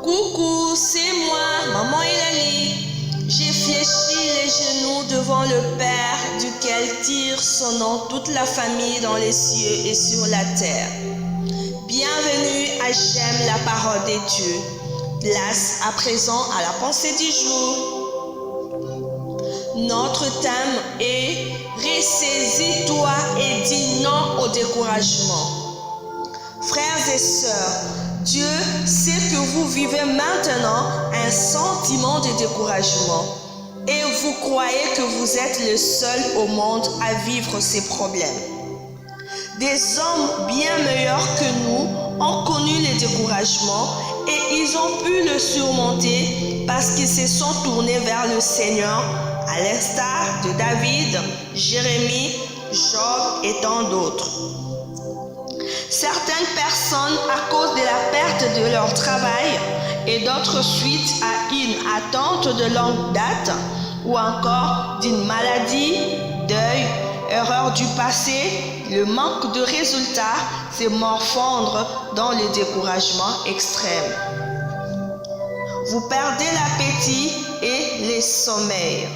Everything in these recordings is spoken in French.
Coucou, c'est moi, maman Elali. J'ai fléchi les genoux devant le Père, duquel tire son nom toute la famille dans les cieux et sur la terre. Bienvenue à J'aime la parole des dieux. Place à présent à la pensée du jour. Notre thème est « Ressaisis-toi et dis non au découragement ». Frères et sœurs, Dieu sait que vous vivez maintenant un sentiment de découragement et vous croyez que vous êtes le seul au monde à vivre ces problèmes. Des hommes bien meilleurs que nous ont connu le découragement et ils ont pu le surmonter parce qu'ils se sont tournés vers le Seigneur, à l'instar de David, Jérémie, Job et tant d'autres. Certaines personnes, à cause de la perte de leur travail et d'autres suite à une attente de longue date ou encore d'une maladie, deuil, erreur du passé, le manque de résultats se morfondre dans le découragement extrême. Vous perdez l'appétit et le sommeil.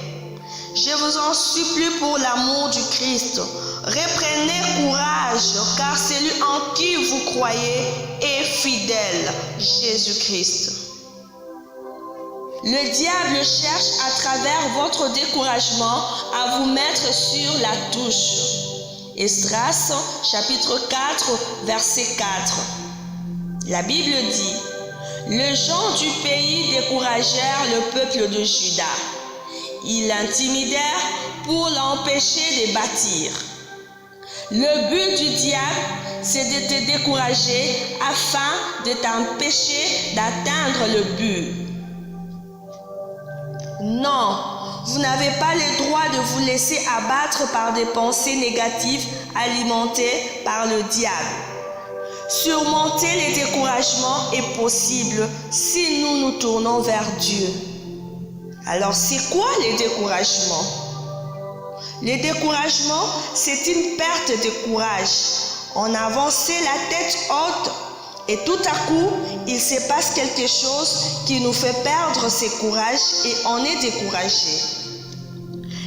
Je vous en supplie pour l'amour du Christ. Reprenez courage, car celui en qui vous croyez est fidèle, Jésus-Christ. Le diable cherche à travers votre découragement à vous mettre sur la touche. Esdras, chapitre 4, verset 4. La Bible dit: les gens du pays découragèrent le peuple de Juda. Ils l'intimidèrent pour l'empêcher de bâtir. Le but du diable, c'est de te décourager afin de t'empêcher d'atteindre le but. Non, vous n'avez pas le droit de vous laisser abattre par des pensées négatives alimentées par le diable. Surmonter les découragements est possible si nous nous tournons vers Dieu. Alors, c'est quoi les découragements? Le découragement, c'est une perte de courage. On avançait la tête haute et tout à coup, il se passe quelque chose qui nous fait perdre ce courage et on est découragé.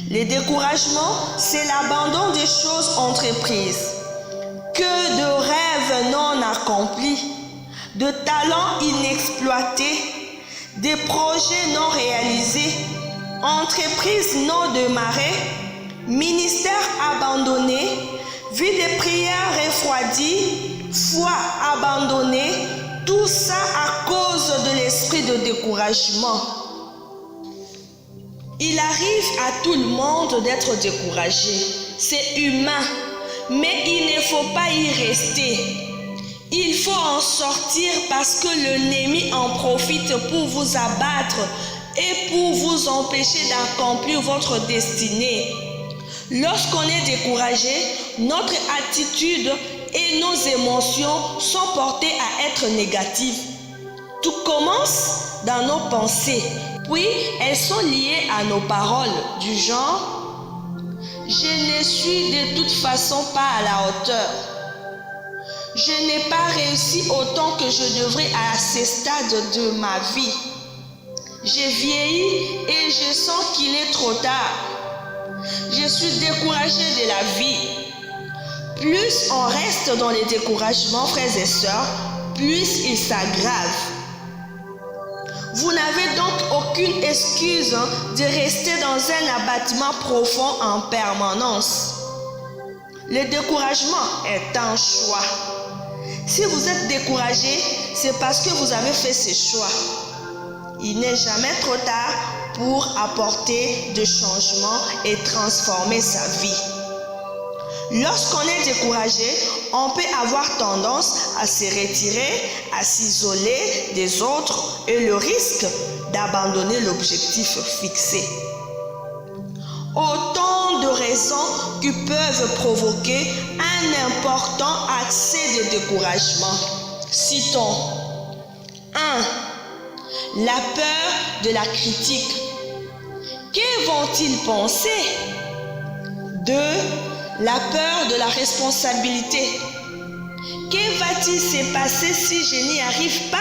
Le découragement, c'est l'abandon des choses entreprises. Que de rêves non accomplis, de talents inexploités, des projets non réalisés, entreprises non démarrées, ministères abandonnés, vie de prière refroidie, foi abandonnée, tout ça à cause de l'esprit de découragement. Il arrive à tout le monde d'être découragé, c'est humain, mais il ne faut pas y rester. Il faut en sortir parce que l'ennemi en profite pour vous abattre et pour vous empêcher d'accomplir votre destinée. Lorsqu'on est découragé, notre attitude et nos émotions sont portées à être négatives. Tout commence dans nos pensées, puis elles sont liées à nos paroles du genre « Je ne suis de toute façon pas à la hauteur ». Je n'ai pas réussi autant que je devrais à ce stade de ma vie. J'ai vieilli et je sens qu'il est trop tard. Je suis découragé de la vie. Plus on reste dans les découragements, frères et sœurs, plus il s'aggrave. Vous n'avez donc aucune excuse de rester dans un abattement profond en permanence. Le découragement est un choix. Si vous êtes découragé, c'est parce que vous avez fait ce choix. Il n'est jamais trop tard pour apporter des changements et transformer sa vie. Lorsqu'on est découragé, on peut avoir tendance à se retirer, à s'isoler des autres et le risque d'abandonner l'objectif fixé. Autant de raisons qui peuvent provoquer un important accès de découragement. Citons 1. La peur de la critique. Que vont-ils penser? 2. La peur de la responsabilité. Que va-t-il se passer si je n'y arrive pas?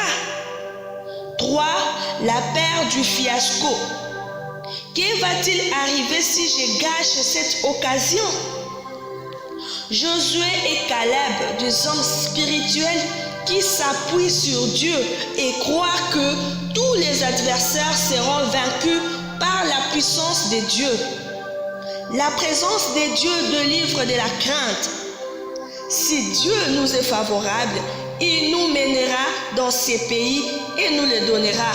3. La peur du fiasco. Que va-t-il arriver si je gâche cette occasion? Josué et Caleb, des hommes spirituels qui s'appuient sur Dieu et croient que tous les adversaires seront vaincus par la puissance de Dieu. La présence de Dieu délivre de la crainte. Si Dieu nous est favorable, il nous mènera dans ces pays et nous les donnera.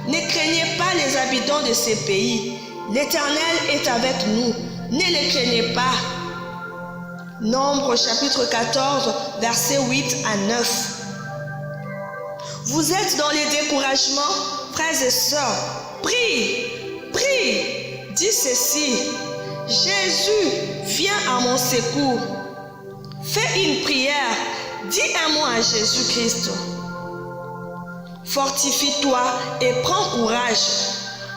Ne craignez pas les habitants de ces pays. L'Éternel est avec nous. Ne les craignez pas. Nombre chapitre 14, versets 8 à 9. Vous êtes dans les découragements, frères et sœurs. Prie, prie. Dis ceci. Jésus, viens à mon secours. Fais une prière. Dis un mot à Jésus-Christ. Fortifie-toi et prends courage.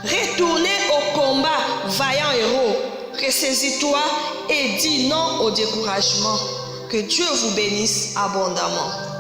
Retournez au combat, vaillant héros. Ressaisis-toi et dis non au découragement. Que Dieu vous bénisse abondamment.